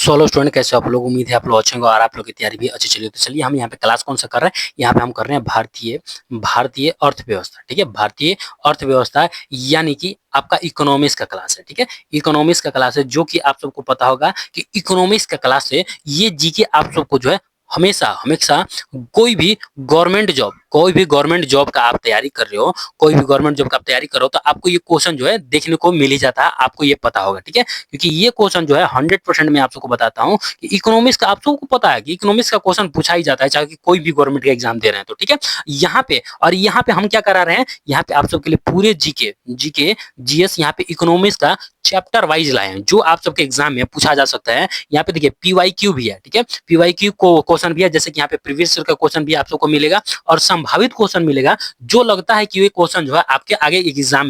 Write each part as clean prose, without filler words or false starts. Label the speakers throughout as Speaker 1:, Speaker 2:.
Speaker 1: Solo student कैसे हो आप लोग। उम्मीद है आप लोग अच्छे होंगे और आप लोग की तैयारी भी अच्छी चली हो। तो चलिए हम यहाँ पे क्लास कौन सा कर रहे हैं, यहाँ पे हम कर रहे हैं भारतीय भारतीय अर्थव्यवस्था। ठीक है, भारतीय अर्थव्यवस्था यानी कि आपका इकोनॉमिक्स का क्लास है। ठीक है, इकोनॉमिक्स का क्लास है, जो कि आप सबको पता होगा कि इकोनॉमिक्स का क्लास है ये जीके आप सबको जो है हमेशा हमेशा कोई भी गवर्नमेंट जॉब का आप तैयारी कर रहे हो, कोई भी गवर्नमेंट जॉब का आप तैयारी कर रहे हो, तो आपको ये क्वेश्चन जो है देखने को मिल ही जाता है, आपको ये पता होगा। ठीक है, क्योंकि ये क्वेश्चन जो है 100% मैं आप सबको बताता हूँ कि इकोनॉमिक्स का आप सबको पता है कि इकोनॉमिक्स का क्वेश्चन पूछा ही जाता है, चाहे कि कोई भी गवर्नमेंट का एग्जाम दे रहे हैं तो। ठीक है, यहाँ पे हम क्या करा रहे हैं, यहाँ पे आप सबके लिए पूरे जीके जीके जीएस यहाँ पे इकोनॉमिक्स का चैप्टर वाइज लाए हैं, जो आप सबके एग्जाम में पूछा जा सकता है। यहाँ पे देखिए पीवाईक्यू भी है। ठीक है, पीवाईक्यू को क्वेश्चन भी है, जैसे कि यहाँ पे प्रीवियस ईयर का क्वेश्चन भी आप सबको मिलेगा और संभावित क्वेश्चन मिलेगा, जो लगता है कि ये क्वेश्चन जो है आपके आगे एग्जाम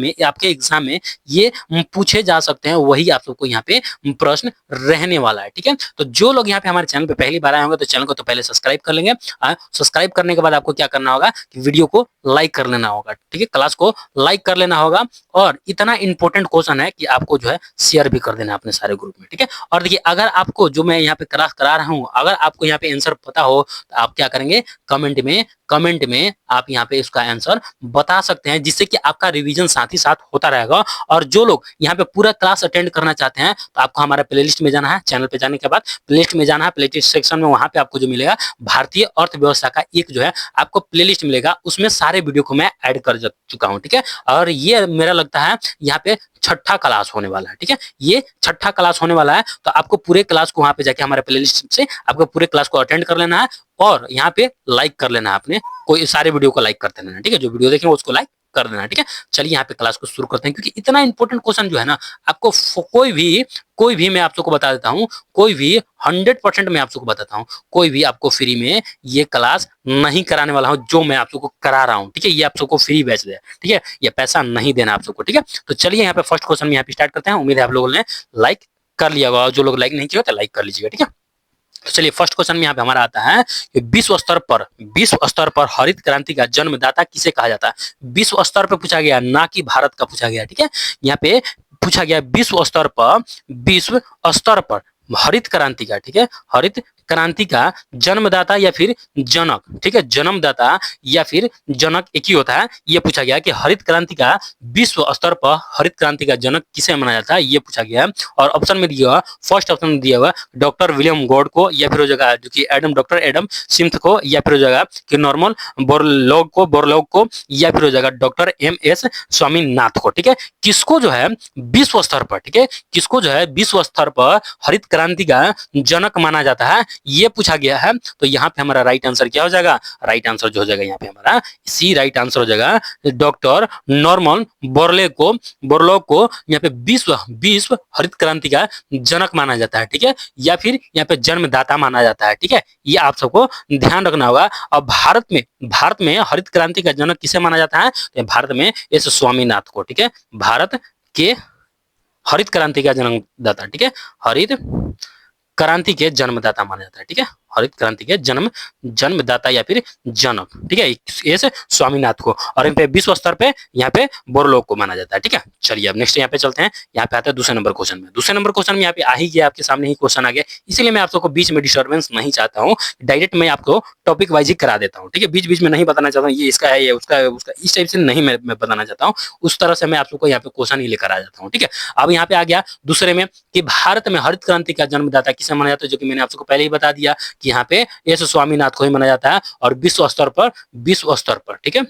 Speaker 1: में ये पूछे जा सकते हैं, वही आप सबको यहाँ पे प्रश्न रहने वाला है। ठीक है, तो जो लोग यहाँ पे हमारे चैनल पे पहली बार आए होंगे तो चैनल को तो पहले सब्सक्राइब कर लेंगे। सब्सक्राइब करने के बाद आपको क्या करना होगा कि वीडियो को लाइक कर लेना होगा। ठीक है, क्लास को लाइक कर लेना होगा और इतना इंपॉर्टेंट क्वेश्चन है कि आपको जो है शेयर भी कर देना अपने सारे ग्रुप में। ठीक है, और देखिए अगर आपको जो मैं यहाँ पे क्लास करा रहा हूँ, अगर आपको यहाँ पे आंसर पता हो तो आप क्या करेंगे, कमेंट में आप यहाँ पे इसका आंसर बता सकते हैं, जिससे कि आपका रिवीजन साथ ही साथ होता रहेगा। और जो लोग यहाँ पे पूरा क्लास अटेंड करना चाहते हैं तो आपको हमारा प्लेलिस्ट में जाना है। चैनल पे जाने के बाद प्लेलिस्ट में जाना है, प्लेलिस्ट सेक्शन में वहां पे आपको जो मिलेगा भारतीय अर्थव्यवस्था का एक जो है आपको प्लेलिस्ट मिलेगा, उसमें सारे वीडियो को मैं ऐड कर चुका हूँ। ठीक है, और ये मेरा लगता है यहाँ पे छठा क्लास होने वाला है। ठीक है, ये छठा क्लास होने वाला है, तो आपको पूरे क्लास को वहां पे जाके हमारे प्लेलिस्ट से आपको पूरे क्लास को अटेंड कर लेना है और यहाँ पे लाइक कर लेना है, अपने कोई सारे वीडियो को लाइक कर देना है। ठीक है, जो वीडियो देखेंगे उसको लाइक कर देना है। ठीक है, चलिए यहाँ पे क्लास को शुरू करते हैं, क्योंकि इतना इंपॉर्टेंट क्वेश्चन जो है ना, आपको कोई भी मैं आप सबको बता देता हूँ, कोई भी 100% मैं आप सबको बताता हूँ, कोई भी आपको फ्री में ये क्लास नहीं कराने वाला हूँ, जो मैं आप सबको करा रहा हूँ। ठीक है, ये आप सबको फ्री बैच दे। ठीक है, ये पैसा नहीं देना आप सबको। ठीक है, तो चलिए यहाँ पे फर्स्ट क्वेश्चन में यहाँ पे स्टार्ट करते हैं। उम्मीद है आप लोगों ने लाइक कर लिया होगा, जो लोग लाइक नहीं किया तो लाइक कर लीजिएगा। ठीक है, तो चलिए फर्स्ट क्वेश्चन में यहाँ पे हमारा आता है कि विश्व स्तर पर हरित क्रांति का जन्मदाता किसे कहा जाता है। विश्व स्तर पर पूछा गया, ना कि भारत का पूछा गया। ठीक है, यहाँ पे पूछा गया विश्व स्तर पर हरित क्रांति का, ठीक है, हरित क्रांति का जन्मदाता या फिर जनक। ठीक है, जन्मदाता या फिर जनक एक ही होता है। ये पूछा गया कि हरित क्रांति का विश्व स्तर पर हरित क्रांति का जनक किसे माना जाता है, ये पूछा गया। और ऑप्शन में दिया हुआ, फर्स्ट ऑप्शन में दिया हुआ डॉक्टर विलियम गॉड को, या फिर हो जाएगा जो कि डॉक्टर एडम स्मिथ को, या फिर हो जाएगा कि नॉर्मन बोरलॉग को, या फिर हो जाएगा डॉक्टर एम.एस. स्वामीनाथन को। ठीक है, किसको जो है विश्व स्तर पर, ठीक है, किसको जो है विश्व स्तर पर हरित क्रांति का जनक माना जाता है, ये पूछा गया है। तो यहाँ पे हमारा राइट आंसर क्या हो जाएगा, राइट आंसर जो हो जाएगा यहाँ पे हमारा सी राइट आंसर हो जाएगा। डॉक्टर नॉर्मन बोरलॉग को यहाँ पे विश्व हरित क्रांति का जनक माना जाता है। ठीक है, या फिर यहाँ पे जन्मदाता माना जाता है। ठीक है, ये आप सबको ध्यान रखना होगा। और भारत में हरित क्रांति का जनक किसे माना जाता है, तो भारत में एस स्वामीनाथन को। ठीक है, भारत के हरित क्रांति का जन्मदाता, ठीक है, हरित क्रांति के जन्मदाता माना जाता है। ठीक है, हरित क्रांति के जन्मदाता या फिर जनक, ठीक है, एस स्वामीनाथन को। और इन पे विश्व स्तर पे यहाँ पे बोरलॉग को माना जाता है। ठीक है, चलिए अब नेक्स्ट यहाँ पे चलते हैं। यहाँ पे आता है दूसरे नंबर क्वेश्चन में। दूसरे नंबर क्वेश्चन में यहाँ पे आ ही गया, आपके सामने ही क्वेश्चन आ गया, इसीलिए मैं आप सबको बीच में डिस्टर्बेंस नहीं चाहता हूँ, डायरेक्ट मैं आपको टॉपिक वाइज ही करा देता हूँ। ठीक है, बीच बीच में नहीं बताना चाहता हूँ ये इसका है, ये उसका है, उसका, इस टाइप से नहीं मैं बताना चाहता हूँ। उस तरह से मैं आप सबको यहाँ पे क्वेश्चन ही लेकर आ जाता हूँ। ठीक है, अब यहाँ पे आ गया दूसरे में कि भारत में हरित क्रांति का जन्मदाता किसे माना जाता है, जो कि मैंने आप सबको पहले ही बता दिया कि यहाँ पे एस स्वामीनाथन को ही माना जाता है। और विश्व स्तर पर, ठीक है,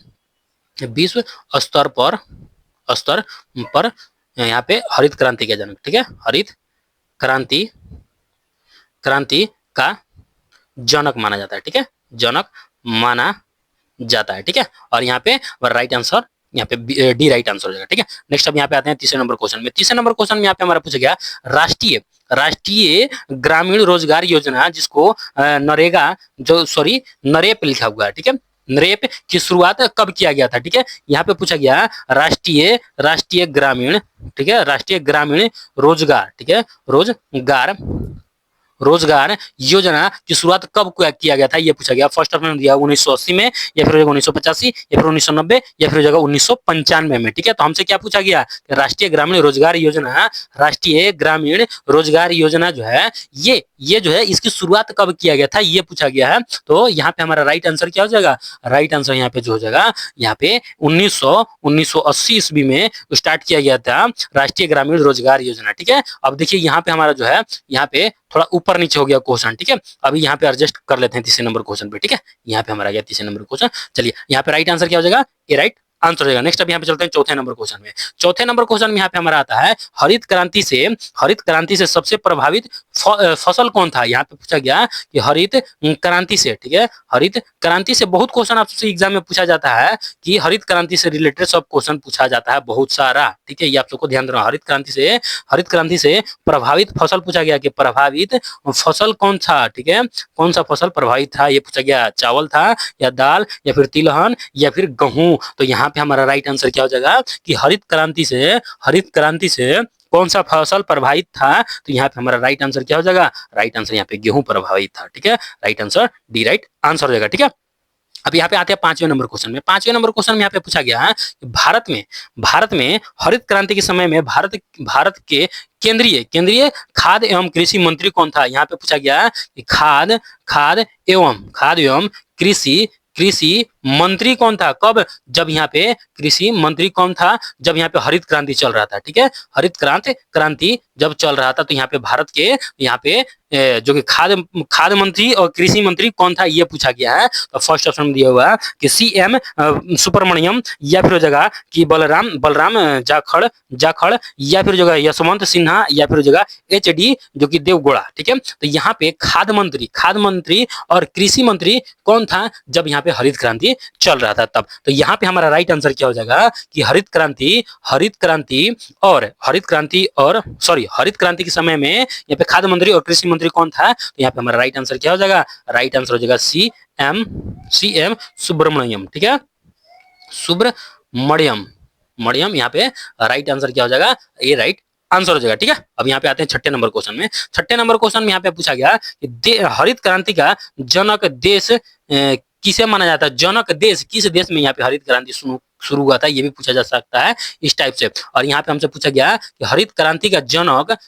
Speaker 1: विश्व स्तर पर यहाँ पे हरित क्रांति का जनक, ठीक है, हरित क्रांति का जनक माना जाता है। ठीक है, जनक माना जाता है। ठीक है, और यहाँ पे राइट आंसर यहाँ पे डी राइट आंसर हो जाएगा। ठीक है, नेक्स्ट अब यहाँ पे आते हैं तीसरे नंबर क्वेश्चन में। तीसरे नंबर क्वेश्चन में यहाँ पे हमारा पूछा गया राष्ट्रीय ग्रामीण रोजगार योजना, जिसको नरेप लिखा हुआ है। ठीक है, नरेप की शुरुआत कब किया गया था। ठीक है, यहाँ पे पूछा गया राष्ट्रीय ग्रामीण, ठीक है, राष्ट्रीय ग्रामीण रोजगार, ठीक है, रोजगार रोजगार योजना की शुरुआत कब किया गया था, ये पूछा गया। फर्स्ट ऑप्शन दिया 1980 में, या फिर 1985, या फिर 1990, या फिर 1995 में। ठीक है, तो हमसे क्या पूछा गया, राष्ट्रीय ग्रामीण रोजगार योजना, राष्ट्रीय ग्रामीण रोजगार योजना जो है ये जो है इसकी शुरुआत कब किया गया था, ये पूछा गया है। तो यहाँ पे हमारा राइट आंसर क्या हो जाएगा, राइट आंसर यहाँ पे जो हो जाएगा, यहाँ पे 1980 ईस्वी में स्टार्ट किया गया था राष्ट्रीय ग्रामीण रोजगार योजना। ठीक है, अब देखिए यहाँ पे हमारा जो है, यहाँ पे थोड़ा ऊपर नीचे हो गया क्वेश्चन। ठीक है, अभी यहाँ पे एडजस्ट कर लेते हैं तीसरे नंबर क्वेश्चन पे। ठीक है, यहाँ पे हमारा गया तीसरे नंबर क्वेश्चन। चलिए, यहाँ पे राइट आंसर क्या हो जाएगा, ए राइट आंसर हो जाएगा। नेक्स्ट अब यहाँ पे चलते हैं चौथे नंबर क्वेश्चन में। चौथे नंबर क्वेश्चन में यहाँ पे हमारा आता है, हरित क्रांति से सबसे प्रभावित फसल कौन था। यहाँ पे पूछा गया कि हरित क्रांति से, ठीक है, हरित क्रांति से बहुत क्वेश्चन आपसे एग्जाम में पूछा जाता है कि हरित क्रांति से रिलेटेड सब क्वेश्चन पूछा जाता है बहुत सारा। ठीक है, ये आप सबको ध्यान देना। हरित क्रांति से प्रभावित फसल पूछा गया कि प्रभावित फसल कौन था। ठीक है, कौन सा फसल प्रभावित था, ये पूछा गया। चावल था, या दाल, या फिर तिलहन, या फिर गेहूं। तो यहाँ पे हमारा राइट आंसर क्या हो जाएगा कि हरित क्रांति से कौन सा फसल प्रभावित था। तो यहाँ पे हमारा राइट आंसर क्या हो जाएगा, राइट आंसर यहाँ पे गेहूं प्रभावित था। ठीक है, right answer D right answer हो जाएगा। ठीक है, अब यहाँ पे आते हैं पांचवें नंबर क्वेश्चन में। पांचवें नंबर क्वेश्चन में यहाँ पे पूछा गया है कि भारत में हरित क्रांति के समय में भारत के केंद्रीय खाद्य एवं कृषि मंत्री कौन था। यहाँ पे पूछा गया कि खाद्य एवं कृषि मंत्री कौन था, कब, जब यहाँ पे कृषि मंत्री कौन था, जब यहाँ पे हरित क्रांति चल रहा था। ठीक है, हरित क्रांति जब चल रहा था, तो यहाँ पे भारत के यहाँ पे जो कि खाद्य मंत्री और कृषि मंत्री कौन था, ये पूछा गया है। तो फर्स्ट ऑप्शन दिया हुआ है कि सीएम सुब्रमण्यम, या फिर हो जाएगा कि बलराम जाखड़, या फिर जो है यशवंत सिन्हा, या फिर हो जाएगा एचडी जो कि देवगौड़ा। ठीक है, तो यहाँ पे खाद्य मंत्री और कृषि मंत्री कौन था जब यहाँ पे हरित क्रांति चल रहा था तब। तो यहाँ पे हमारा राइट आंसर क्या हो जाएगा कि हरित क्रांति के समय में यहाँ पे खाद्य मंत्री और कृषि मंत्री कौन था। तो यहाँ पे हमारा राइट आंसर क्या हो जाएगा, राइट आंसर हो जाएगा सीएम सुब्रमण्यम। ठीक है, सुब्रमण्यम यहाँ पे राइट आंसर क्या हो जाएगा, ये राइट आंसर हो जाएगा। ठीक है, अब यहाँ पे आते हैं छठे नंबर क्वेश्चन में। छठे नंबर क्वेश्चन में यहाँ पे पूछा गया कि हरित क्रांति का जनक देश किसे माना जाता है, जनक देश, किस देश में यहाँ पे हरित क्रांति शुरू हुआ था, ये भी पूछा जा सकता है इस टाइप से। और यहाँ पे हमसे पूछा गया कि हरित क्रांति का जनक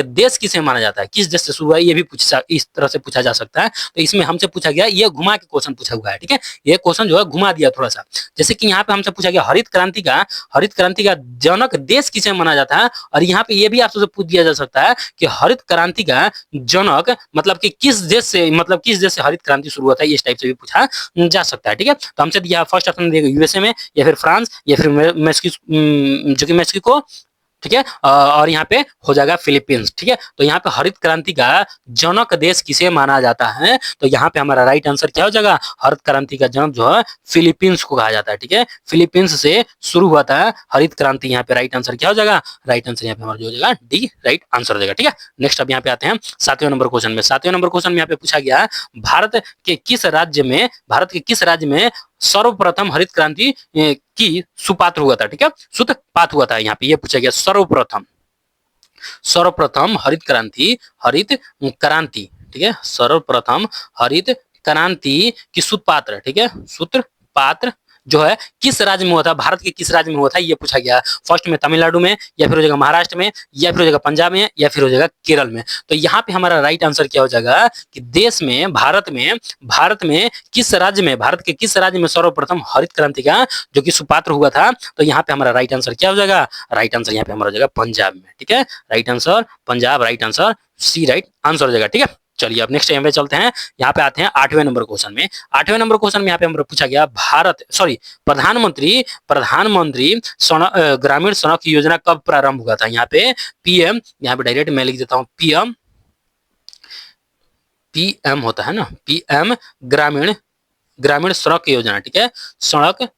Speaker 1: देश किसे माना जाता है, किस देश से शुरू हुआ है, ये भी इस तरह से पूछा जा सकता है। तो इसमें हमसे पूछा गया, ये घुमा के क्वेश्चन पूछा हुआ है। ठीक है, ये क्वेश्चन जो है घुमा दिया थोड़ा सा। जैसे कि यहाँ पे हमसे पूछा गया हरित क्रांति का जनक देश किसे माना जाता है, और यहाँ पे ये भी आपसे पूछ दिया जा सकता है कि हरित क्रांति का जनक मतलब कि किस देश से हरित क्रांति शुरू हुआ था, इस टाइप से भी पूछा जा सकता है। ठीक है, तो हमसे दिया फर्स्ट ऑप्शन दिया यूएसए में, या फिर फ्रांस, या फिर मेक्सिको। ठीक है, और यहाँ पे हो जाएगा फिलीपींस। ठीक है, तो यहाँ पे हरित क्रांति का जनक देश किसे माना जाता है, तो यहाँ पे हमारा राइट आंसर क्या हो जाएगा, हरित क्रांति का जनक जो है फिलीपींस को कहा जाता है। ठीक है, फिलीपींस से शुरू हुआ था हरित क्रांति। यहाँ पे राइट आंसर क्या हो जाएगा, राइट आंसर यहाँ पे हमारा जो हो जाएगा डी राइट आंसर हो जाएगा। ठीक है, नेक्स्ट अब यहाँ पे आते हैं सातवें नंबर क्वेश्चन में। सातवें नंबर क्वेश्चन में यहाँ पे पूछा गया भारत के किस राज्य में सर्वप्रथम हरित क्रांति की सुपात्र हुआ था। ठीक है, सूत्रपात हुआ था, यहाँ पे ये पूछा गया सर्वप्रथम हरित क्रांति। ठीक है, सर्वप्रथम हरित क्रांति की सूत्रपात्र, ठीक है, सूत्रपात्र जो है किस राज्य में हुआ था, भारत के किस राज्य में हुआ था, ये पूछा गया। फर्स्ट में तमिलनाडु में, या फिर हो जाएगा महाराष्ट्र में, या फिर हो जाएगा पंजाब में, या फिर हो जाएगा केरल में। तो यहाँ पे हमारा राइट आंसर क्या हो जाएगा कि भारत में किस राज्य में, भारत के किस राज्य में सर्वप्रथम हरित क्रांति का जो कि सुपात्र हुआ था। तो यहाँ पे हमारा राइट आंसर क्या हो जाएगा, राइट आंसर यहाँ पे हमारा हो जाएगा पंजाब में। ठीक है, right answer Punjab, right answer C right answer हो जाएगा। ठीक है, चलिए अब नेक्स्ट टाइम पे चलते हैं। यहाँ पे आते हैं आठवें नंबर क्वेश्चन में। आठवें नंबर क्वेश्चन में यहाँ पे हमारा पूछा गया प्रधानमंत्री ग्रामीण सड़क योजना कब प्रारंभ हुआ था। यहाँ पे पीएम, यहाँ पे डायरेक्ट मैं लिख देता हूँ पीएम होता है ना, पीएम ग्रामीण सड़क योजना। ठीक है, सड़क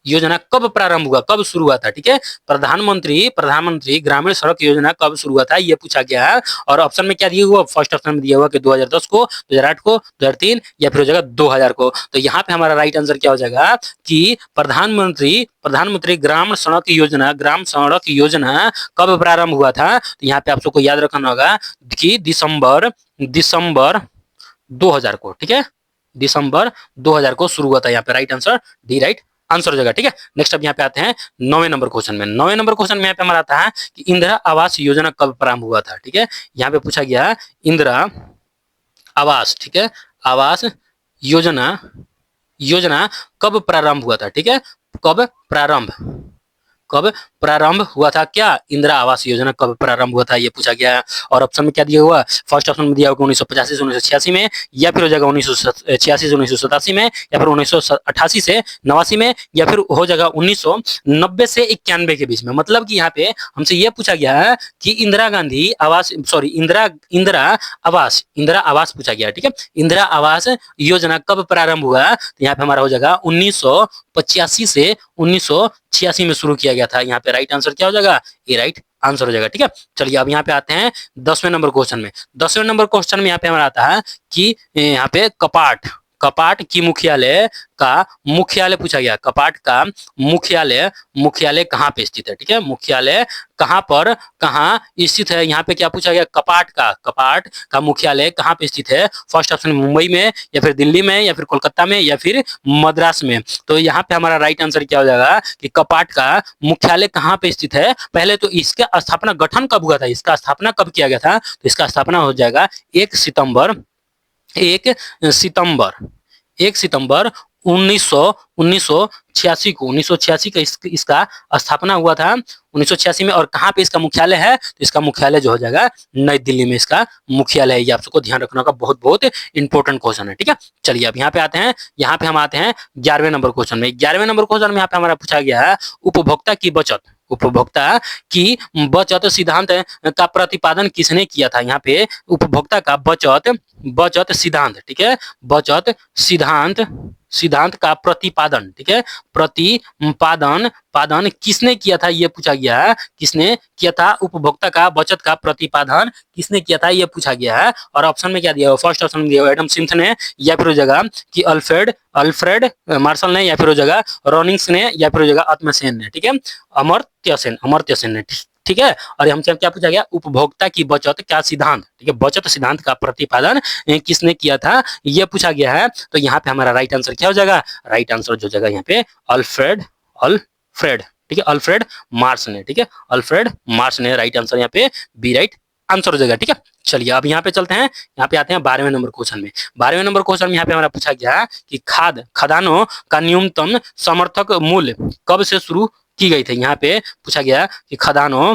Speaker 1: योजना कब प्रारंभ हुआ, कब शुरू हुआ था, ठीक है। प्रधानमंत्री ग्रामीण सड़क योजना कब शुरू हुआ था, ये पूछा गया है। और ऑप्शन में क्या दिया हुआ, फर्स्ट ऑप्शन में दिया हुआ कि 2010 को, 2008 को, 2003 या फिर हो जाएगा 2000 को। तो यहाँ पे हमारा राइट आंसर क्या हो जाएगा कि प्रधानमंत्री ग्राम सड़क योजना कब प्रारंभ हुआ था। तो यहाँ पे आप सबको याद रखना होगा कि दिसंबर 2000 को, ठीक है, दिसंबर 2000 को शुरू हुआ था। यहाँ पे right answer D right answer हो जाएगा, ठीक है। नेक्स्ट अब यहाँ पे आते हैं 9वें नंबर क्वेश्चन में। 9वें नंबर क्वेश्चन में यहाँ पे हमारा आता है कि इंदिरा आवास योजना कब प्रारंभ हुआ था, ठीक है। यहाँ पे पूछा गया इंदिरा आवास, ठीक है, आवास योजना कब प्रारंभ हुआ था, ठीक है। कब प्रारंभ हुआ था, क्या इंदिरा आवास योजना कब प्रारंभ हुआ था, ये पूछा गया है। और ऑप्शन में क्या दिया हुआ, फर्स्ट ऑप्शन में दिया होगा 1985 से 1986 में, या फिर हो जाएगा 1986 से 1987 में, या फिर 1988 से 89 में, या फिर हो जाएगा 1990 से 91 के बीच में। मतलब कि यहाँ पे हमसे यह पूछा गया है कि इंदिरा आवास पूछा गया, ठीक है। इंदिरा आवास योजना कब प्रारंभ हुआ, तो यहाँ पे हमारा हो जाएगा 1985 से 1986 में शुरू किया गया था। यहाँ पे राइट आंसर क्या हो जाएगा, ये राइट आंसर हो जाएगा, ठीक है। चलिए अब यहाँ पे आते हैं 10वें नंबर क्वेश्चन में। 10वें नंबर क्वेश्चन में यहाँ पे हमारा आता है कि यहाँ पे कपाट की मुख्यालय पूछा गया। कपाट का मुख्यालय कहाँ पे स्थित है, ठीक है। मुख्यालय कहाँ स्थित है, यहाँ पे क्या पूछा गया, कपाट का मुख्यालय कहाँ पे स्थित है। फर्स्ट ऑप्शन मुंबई में, या फिर दिल्ली में, या फिर कोलकाता में, या फिर मद्रास में। तो यहाँ पे हमारा राइट आंसर क्या हो जाएगा कि कपाट का मुख्यालय कहाँ पे स्थित है। पहले तो इसका स्थापना गठन कब हुआ था, इसका स्थापना कब किया गया था, तो इसका स्थापना हो जाएगा 1 सितंबर 1986 को। 1986 का इसका स्थापना हुआ था 1986 में। और कहाँ पे इसका मुख्यालय है, तो इसका मुख्यालय जो हो जाएगा नई दिल्ली में इसका मुख्यालय है। ये आप सबको ध्यान रखना का बहुत बहुत इंपॉर्टेंट क्वेश्चन है, ठीक है। चलिए अब यहाँ पे आते हैं, यहाँ पे हम आते हैं 11वें नंबर क्वेश्चन में। 11वें नंबर क्वेश्चन में यहाँ पे हमारा पूछा गया है उपभोक्ता की बचत सिद्धांत का प्रतिपादन किसने किया था। यहाँ पे उपभोक्ता का बचत सिद्धांत, ठीक है, बचत सिद्धांत का प्रतिपादन, ठीक है, पादन किसने किया था, ये पूछा गया है। किसने किया था उपभोक्ता का बचत का प्रतिपादन किसने किया था, ये पूछा गया है। और ऑप्शन में क्या दिया हुआ, फर्स्ट ऑप्शन में दिया हुआ एडम स्मिथ ने, या फिर हो जाएगा कि अल्फ्रेड मार्शल ने, या फिर हो जाएगा रॉनिंग्स ने, या फिर हो जाएगा आत्मसेन ने, ठीक है, अमर्त्य सेन ने, ठीक है। और हमसे क्या पूछा गया, उपभोक्ता की बचत का सिद्धांत, ठीक है, बचत सिद्धांत का प्रतिपादन किसने किया था, यह पूछा गया है। तो यहाँ पे हमारा राइट आंसर क्या हो जाएगा, राइट आंसर जो जाएगा यहाँ पे अल्फ्रेड, ठीक है, अल्फ्रेड मार्श ने, ठीक है, अल्फ्रेड मार्श ने राइट आंसर यहाँ पे बी राइट आंसर हो जाएगा, ठीक है। चलिए अब यहाँ पे चलते हैं, यहाँ पे आते हैं 12वें नंबर क्वेश्चन में। 12वें नंबर क्वेश्चन में यहाँ पे हमारा पूछा गया कि खदानों का न्यूनतम समर्थक मूल्य कब से शुरू की गई थी। यहाँ पे पूछा गया कि खदानों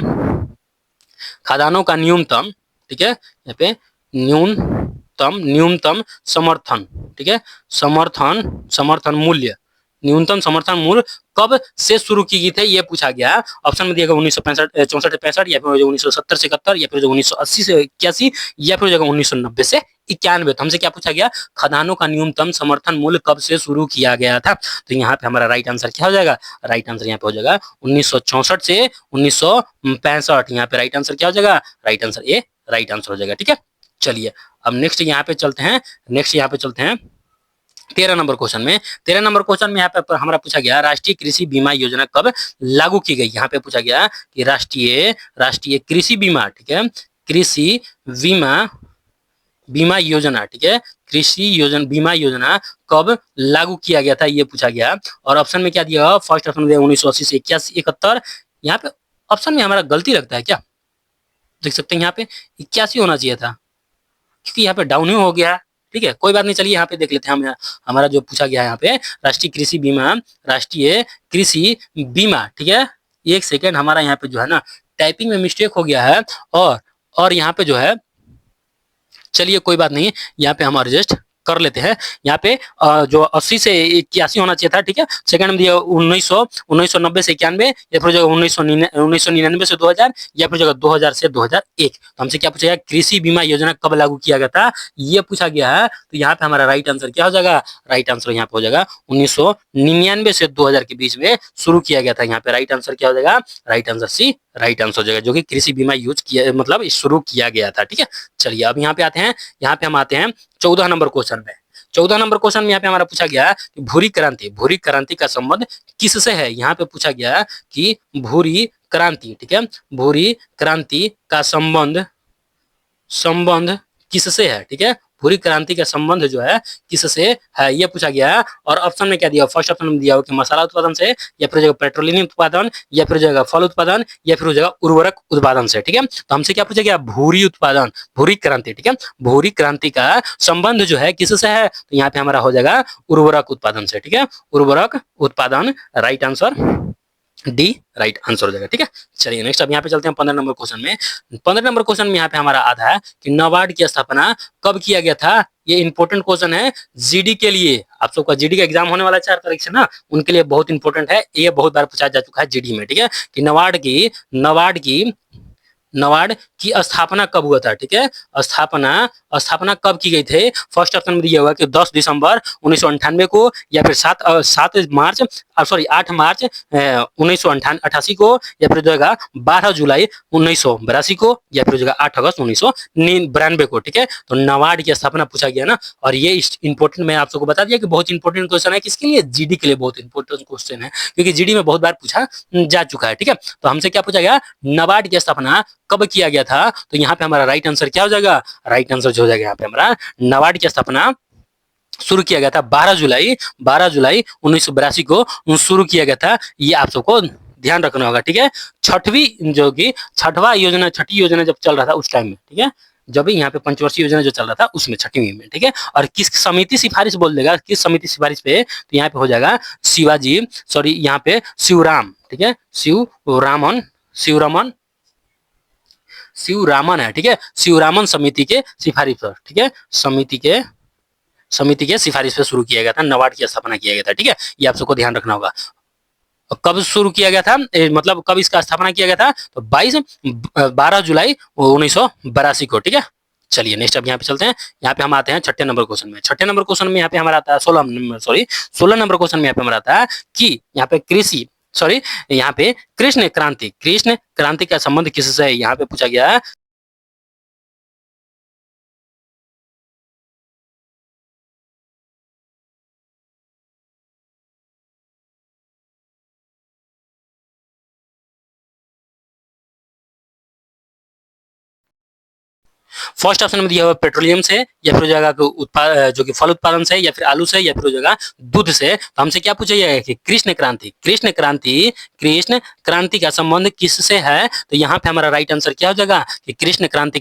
Speaker 1: का न्यूनतम, ठीक है, यहाँ पे न्यूनतम समर्थन, ठीक है, समर्थन मूल्य, न्यूनतम समर्थन मूल्य कब से शुरू की गई थी, ये पूछा गया। ऑप्शन में दिएगा 1965 या फिर 1970 से 71, या फिर 1980 से 81, या फिर 1990 से 91। तो हमसे क्या पूछा गया, खदानों का न्यूनतम समर्थन मूल्य कब से शुरू किया गया था। तो यहाँ पे हमारा राइट आंसर क्या हो जाएगा, राइट आंसर यहाँ पे हो जाएगा 1964 से 1965। यहाँ पे राइट आंसर क्या हो जाएगा, right answer A right answer हो जाएगा, ठीक है। चलिए अब नेक्स्ट यहाँ पे चलते हैं, 13 नंबर क्वेश्चन में। 13 नंबर क्वेश्चन में यहाँ पे हमारा पूछा गया राष्ट्रीय कृषि बीमा योजना कब लागू की गई। यहाँ पे पूछा गया कि राष्ट्रीय कृषि बीमा, ठीक है, कृषि बीमा योजना, ठीक है, बीमा योजना कब लागू किया गया था, ये पूछा गया। और ऑप्शन में क्या दिया, फर्स्ट ऑप्शन में 1980 से 71। यहाँ पे ऑप्शन में हमारा गलती लगता है क्या, देख सकते हैं यहाँ पे 81 होना चाहिए था, क्योंकि यहाँ पे डाउन ही हो गया, ठीक है, कोई बात नहीं। चलिए यहाँ पे देख लेते हैं हम, हमारा जो पूछा गया है यहाँ पे राष्ट्रीय कृषि बीमा, ठीक है। एक सेकेंड, हमारा यहाँ पे जो है ना टाइपिंग में मिस्टेक हो गया है, और यहाँ पे जो है, चलिए कोई बात नहीं, यहाँ पे हम एडजस्ट कर लेते हैं। यहाँ पे जो 80 से 81 होना चाहिए था, ठीक है। सेकंड में दिया 1990 से 91, या फिर जगह 1999 से 2000, या फिर जगह 2000 से 2001। तो हमसे क्या पूछा गया, कृषि बीमा योजना कब लागू किया गया था, ये पूछा गया है। तो यहाँ पे हमारा राइट आंसर क्या हो जाएगा, राइट आंसर यहाँ पे हो जाएगा 1999 से 2000 के बीच में शुरू किया गया था। यहाँ पे राइट आंसर क्या हो जाएगा, right answer C right answer हो जाएगा, जो कि कृषि बीमा यूज किया, मतलब शुरू किया गया था, ठीक है। चलिए अब यहाँ पे आते हैं, यहाँ पे हम आते हैं 14 नंबर क्वेश्चन में। 14 नंबर क्वेश्चन में यहाँ पे हमारा पूछा गया कि भूरी क्रांति का संबंध किससे है। यहाँ पे पूछा गया कि भूरी क्रांति, ठीक है, भूरी क्रांति का संबंध संबंध किससे है, ठीक है। भूरी क्रांति का संबंध जो है किससे है, ये पूछा गया है। और ऑप्शन में क्या दिया, फर्स्ट ऑप्शन में दिया हो कि मसाला उत्पादन से, या फिर जगह पेट्रोलियम उत्पादन, या फिर जगह फल उत्पादन, या फिर जगह उर्वरक उत्पादन से, ठीक है। तो हमसे क्या पूछा गया, भूरी उत्पादन, भूरी क्रांति, ठीक है, भूरी क्रांति का संबंध जो है किससे है, तो यहाँ पे हमारा हो जाएगा उर्वरक उत्पादन से, ठीक है, उर्वरक उत्पादन, right answer D right answer हो जाएगा, ठीक है। चलिए नेक्स्ट अब यहाँ पे चलते हैं 15 नंबर क्वेश्चन में। 15 नंबर क्वेश्चन में यहाँ पे हमारा आता है कि नाबार्ड की स्थापना कब किया गया था। ये इंपॉर्टेंट क्वेश्चन है जीडी के लिए, आप सबका जीडी का एग्जाम होने वाला है 4 तारीख से ना, उनके लिए बहुत इंपॉर्टेंट है। ये बहुत बार पूछा जा चुका है जीडी में, ठीक है, कि नाबार्ड की स्थापना कब हुआ था, ठीक है। स्थापना स्थापना कब की गई थे। फर्स्ट ऑप्शन में दिया हुआ कि 10 दिसंबर 1998 को, या फिर 7 मार्च, सॉरी 8 मार्च 1988 को, या फिर जगह 12 जुलाई 1982 को, या फिर जगह 8 अगस्त 1992 को, ठीक है। तो नाबार्ड की स्थापना पूछा गया ना, और ये इंपॉर्टेंट, मैं आप सबको बता दिया कि बहुत इंपॉर्टेंट क्वेश्चन है, किसके लिए, जीडी के लिए बहुत इंपॉर्टेंट क्वेश्चन है, क्योंकि जीडी में बहुत बार पूछा जा चुका है, ठीक है। तो हमसे क्या पूछा गया, नाबार्ड की स्थापना कब किया गया था। तो यहाँ पे हमारा राइट आंसर क्या हो जाएगा, राइट आंसर जो हो जाएगा यहाँ पे हमारा, नाबार्ड की स्थापना शुरू किया गया था 12 जुलाई 1982 को शुरू किया गया था। ये आप सबको ध्यान रखना होगा, ठीक है। छठवीं जो कि छठी योजना जब चल रहा था उस टाइम में, ठीक है, जब यहाँ पे पंचवर्षीय योजना जो चल रहा था उसमें, छठवीं में, ठीक है। और किस समिति सिफारिश बोल देगा, किस समिति सिफारिश पे, तो यहाँ पे हो जाएगा यहाँ पे शिवराम, ठीक है, शिवरामन है, ठीक है, शिवरामन समिति के सिफारिश पर, ठीक है, समिति के सिफारिश पे शुरू किया गया था, नाबार्ड की स्थापना किया गया था, ठीक है। ये आप सबको ध्यान रखना होगा। कब शुरू किया गया था, मतलब कब इसका स्थापना किया गया था, तो 12 जुलाई 1982 को, ठीक है। चलिए नेक्स्ट अब यहाँ पे चलते हैं। यहाँ पे हम आते हैं छठे नंबर क्वेश्चन में। छठे नंबर क्वेश्चन में यहाँ पे हमारा आता है 16 नंबर क्वेश्चन में यहाँ पे हमारा आता है कि यहाँ पे कृष्ण क्रांति का संबंध किससे है, यहाँ पे पूछा गया है। फर्स्ट ऑप्शन में दिया हुआ पेट्रोलियम से, या फिर जगह जो कि फल उत्पादन से, या फिर आलू से, या फिर जगह दूध से। तो हमसे क्या पूछा गया है कि कृष्ण क्रांति का संबंध किससे है। तो यहाँ पे हमारा राइट आंसर क्या हो जाएगा कि कृष्ण क्रांति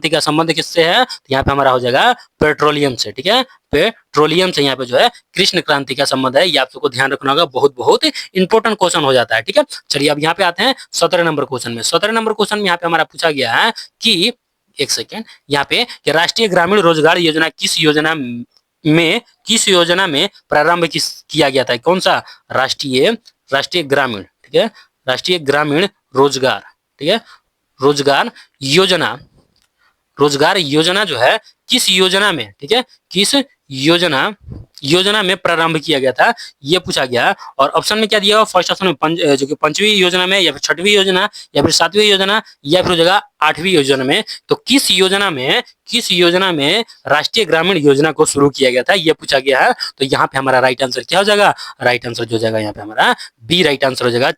Speaker 1: का संबंध किससे है। तो यहाँ पे हमारा हो जाएगा पेट्रोलियम से, ठीक है, पेट्रोलियम से यहाँ पे जो है कृष्ण क्रांति का संबंध है। ये आप सबको ध्यान रखना होगा, बहुत बहुत इंपॉर्टेंट क्वेश्चन हो जाता है, ठीक है। चलिए अब यहाँ पे आते हैं 17 नंबर क्वेश्चन में। 17 नंबर क्वेश्चन में यहाँ पे हमारा पूछा गया है कि, एक सेकेंड, यहाँ पे राष्ट्रीय ग्रामीण रोजगार योजना किस योजना में प्रारंभ किया गया था। कौन सा, राष्ट्रीय ग्रामीण, ठीक है, राष्ट्रीय ग्रामीण रोजगार, ठीक है, रोजगार योजना जो है किस योजना में, ठीक है, किस योजना में प्रारंभ किया गया था, ये पूछा गया। और ऑप्शन में क्या दिया हुआ, फर्स्ट ऑप्शन में जो कि 5वीं योजना में, या फिर 6वीं योजना, या फिर 7वीं योजना, या फिर जगह 8वीं योजना में। तो किस योजना में राष्ट्रीय ग्रामीण योजना को शुरू किया गया था, ये पूछा गया है। तो यहाँ पे हमारा राइट आंसर क्या हो जाएगा, राइट आंसर जो हो जाएगा यहाँ पे हमारा बी राइट आंसर हो जाएगा,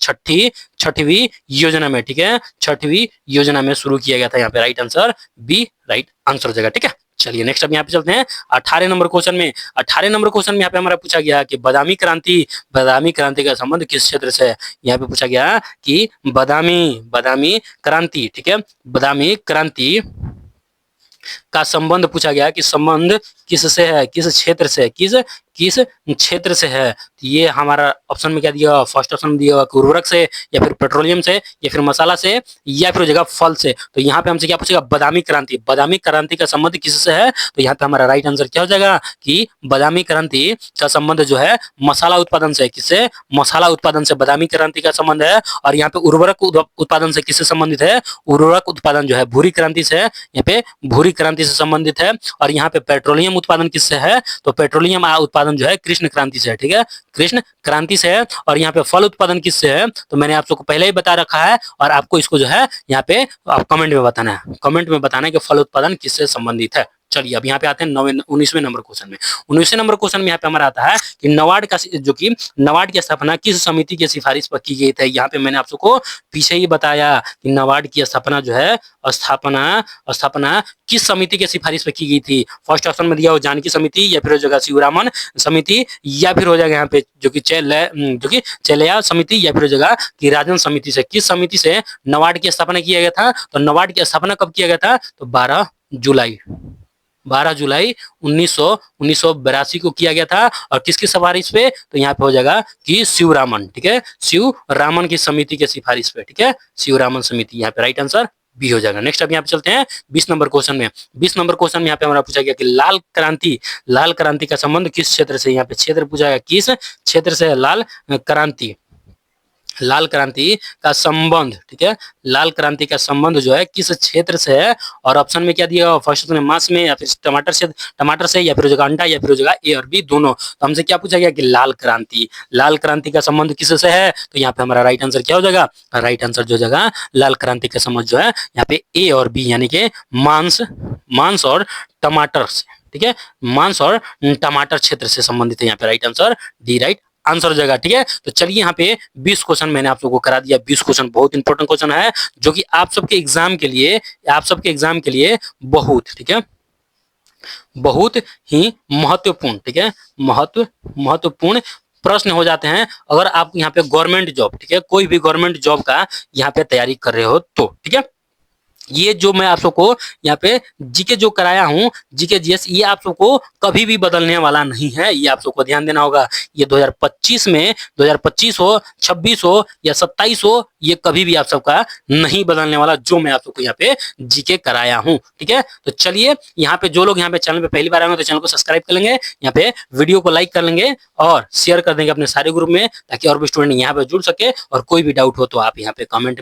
Speaker 1: छठवीं योजना में, ठीक है, 6वीं योजना में शुरू किया गया था। यहाँ पे right answer B right answer हो जाएगा, ठीक है। चलिए नेक्स्ट अब यहाँ पे चलते हैं 18 नंबर क्वेश्चन में। 18 नंबर क्वेश्चन में यहाँ पे हमारा पूछा गया कि बादामी क्रांति का संबंध किस क्षेत्र से है। यहाँ पे पूछा गया कि बादामी क्रांति, ठीक है, बादामी क्रांति का संबंध पूछा गया कि संबंध किससे है, किस क्षेत्र से, किस किस क्षेत्र से है। तो ये हमारा ऑप्शन में क्या दिया हुआ, फर्स्ट ऑप्शन में दिया हुआ कि उर्वरक से, या फिर पेट्रोलियम से, या फिर मसाला से, या फिर हो जाएगा फल से। तो यहाँ पे हमसे क्या पूछेगा, बादामी क्रांति। बादामी क्रांति का संबंध किससे है, तो यहाँ पे हमारा राइट आंसर क्या हो जाएगा कि बादामी क्रांति का संबंध जो है मसाला उत्पादन से। किससे, मसाला उत्पादन से बादामी क्रांति का संबंध है। और यहाँ पे उर्वरक उत्पादन से किससे संबंधित है, उर्वरक उत्पादन जो है भूरी क्रांति से, यहाँ पे भूरी क्रांति से संबंधित है। और यहाँ पे पेट्रोलियम उत्पादन किससे है, तो पेट्रोलियम उत्पादन जो है कृष्ण क्रांति से है। ठीक है, कृष्ण क्रांति से है। और यहाँ पे फल उत्पादन किससे है, तो मैंने आप सबको पहले ही बता रखा है, और आपको इसको जो है यहाँ पे आप कमेंट में बताना है, कमेंट में बताना है कि फल उत्पादन किससे संबंधित है। चलिए अब यहाँ पे आते हैं 19वें नंबर क्वेश्चन में। 19वें नंबर क्वेश्चन में यहाँ पे हमारा आता है कि नाबार्ड का जो कि नाबार्ड की स्थापना किस समिति की सिफारिश पर की गई थी। यहाँ पे मैंने आप सबको पीछे ही बताया कि नाबार्ड की स्थापना जो है स्थापना किस समिति की सिफारिश पर की गई थी। फर्स्ट ऑप्शन में दिया हो जानकी समिति, या फिर हो जाएगा शिवरामन समिति, या फिर हो जाएगा यहाँ पे जो कि चेलैया समिति, या फिर हो जाएगा कि राजन समिति से। किस समिति से नाबार्ड की स्थापना किया गया था, तो नाबार्ड की स्थापना कब किया गया था, तो 12 जुलाई 1982 को किया गया था। और किसकी सिफारिश पे, तो यहाँ पे हो जाएगा कि शिवरामन। ठीक है, शिवरामन की समिति के सिफारिश पे। ठीक है, शिवरामन समिति, यहाँ पे राइट आंसर बी हो जाएगा। नेक्स्ट अब यहाँ पे चलते हैं 20 नंबर क्वेश्चन में। 20 नंबर क्वेश्चन में यहाँ पे हमारा पूछा गया कि लाल क्रांति का संबंध किस क्षेत्र से। यहाँ पे क्षेत्र पूछा गया, किस क्षेत्र से है लाल क्रांति का संबंध। ठीक है, लाल क्रांति का संबंध जो है किस क्षेत्र से है। और ऑप्शन में क्या दिया, फर्स्ट में मांस में, या फिर टमाटर से, या फिर हो जाएगा अंडा, या फिर हो जाएगा ए और बी दोनों। तो हमसे क्या पूछा गया कि लाल क्रांति का संबंध किससे है, तो यहाँ पे हमारा राइट आंसर क्या हो जाएगा, राइट आंसर जो जाएगा लाल क्रांति का संबंध जो है यहाँ पे ए और बी, यानी कि मांस और टमाटर से। ठीक है, मांस और टमाटर क्षेत्र से संबंधित है। यहाँ पे right answer D right answer हो जाएगा। ठीक है, तो चलिए यहाँ पे 20 क्वेश्चन मैंने आप लोगों को करा दिया। 20 क्वेश्चन बहुत इंपॉर्टेंट क्वेश्चन है, जो कि आप सबके एग्जाम के लिए बहुत, ठीक है, बहुत ही महत्वपूर्ण, ठीक है, महत्वपूर्ण प्रश्न हो जाते हैं अगर आप यहाँ पे गवर्नमेंट जॉब, ठीक है, कोई भी गवर्नमेंट जॉब का यहाँ पे तैयारी कर रहे हो तो। ठीक है, ये जो मैं आप सबको यहाँ पे जीके जो कराया हूँ, जीके जीएस, ये आप सबको कभी भी बदलने वाला नहीं है। ये आप सबको ध्यान देना होगा। ये 2025 हो, 26 हो या 27 हो, ये कभी भी आप सबका नहीं बदलने वाला, जो मैं आप सबको यहाँ पे जीके कराया हूँ। ठीक है, तो चलिए यहाँ पे जो लोग यहाँ पे चैनल पे पहली बार आएंगे तो चैनल को सब्सक्राइब कर लेंगे, यहाँ पे वीडियो को लाइक कर लेंगे और शेयर कर देंगे अपने सारे ग्रुप में, ताकि और भी स्टूडेंट यहाँ पे जुड़ सके। और कोई भी डाउट हो तो आप यहाँ पे कमेंट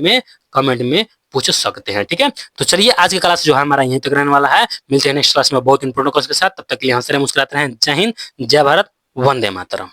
Speaker 1: में पूछ सकते हैं। ठीक है, तो चलिए आज की क्लास जो है हमारा यहीं तक रहने वाला है। मिलते हैं नेक्स्ट क्लास में बहुत इंपॉर्टेंट क्वेश्चन के साथ। तब तक के लिए हंसते रहे, मुस्कुराते रहें। जय हिंद, जय भारत, वंदे मातरम।